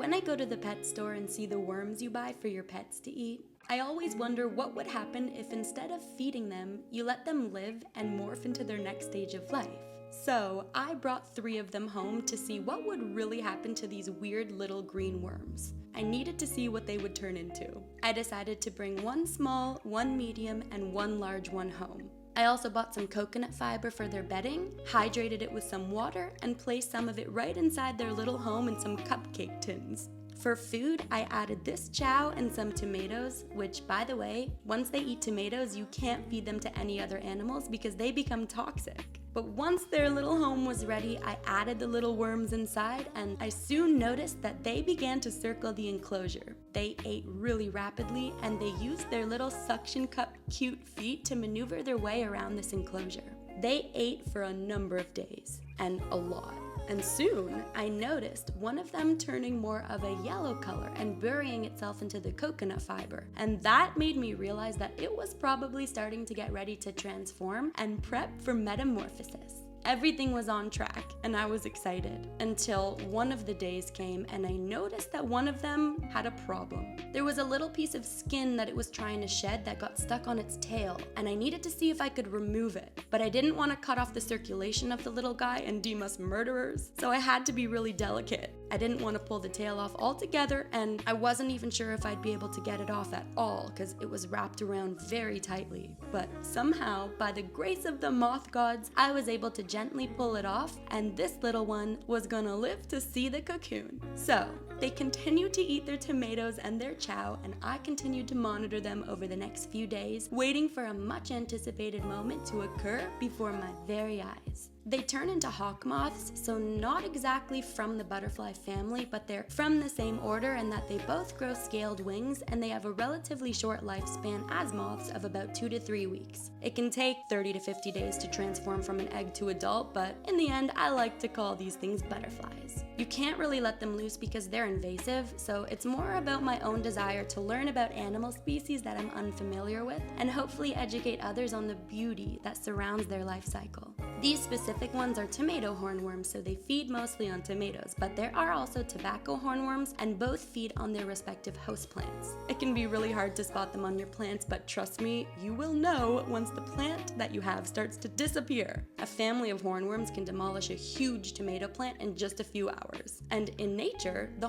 When I go to the pet store and see the worms you buy for your pets to eat, I always wonder what would happen if instead of feeding them, you let them live and morph into their next stage of life. So I brought 3 of them home to see what would really happen to these weird little green worms. I needed to see what they would turn into. I decided to bring 1 small, 1 medium, and 1 large one home. I also bought some coconut fiber for their bedding, hydrated it with some water, and placed some of it right inside their little home in some cupcake tins. For food, I added this chow and some tomatoes, which, by the way, once they eat tomatoes, you can't feed them to any other animals because they become toxic. But once their little home was ready, I added the little worms inside, and I soon noticed that they began to circle the enclosure. They ate really rapidly, and they used their little suction cup cute feet to maneuver their way around this enclosure. They ate for a number of days, and a lot. And soon, I noticed one of them turning more of a yellow color and burying itself into the coconut fiber. And that made me realize that it was probably starting to get ready to transform and prep for metamorphosis. Everything was on track, and I was excited, until one of the days came and I noticed that one of them had a problem. There was a little piece of skin that it was trying to shed that got stuck on its tail, and I needed to see if I could remove it. But I didn't want to cut off the circulation of the little guy and deem us murderers, so I had to be really delicate. I didn't want to pull the tail off altogether, and I wasn't even sure if I'd be able to get it off at all because it was wrapped around very tightly. But somehow, by the grace of the moth gods, I was able to gently pull it off, and this little one was gonna live to see the cocoon. So, they continued to eat their tomatoes and their chow, and I continued to monitor them over the next few days, waiting for a much anticipated moment to occur before my very eyes. They turn into hawk moths, so not exactly from the butterfly family, but they're from the same order in that they both grow scaled wings and they have a relatively short lifespan as moths of about 2 to 3 weeks. It can take 30 to 50 days to transform from an egg to adult, but in the end, I like to call these things butterflies. You can't really let them loose because they're invasive, so it's more about my own desire to learn about animal species that I'm unfamiliar with and hopefully educate others on the beauty that surrounds their life cycle. These specific ones are tomato hornworms, so they feed mostly on tomatoes, but there are also tobacco hornworms, and both feed on their respective host plants. It can be really hard to spot them on your plants, but trust me, you will know once the plant that you have starts to disappear. A family of hornworms can demolish a huge tomato plant in just a few hours. And in nature, the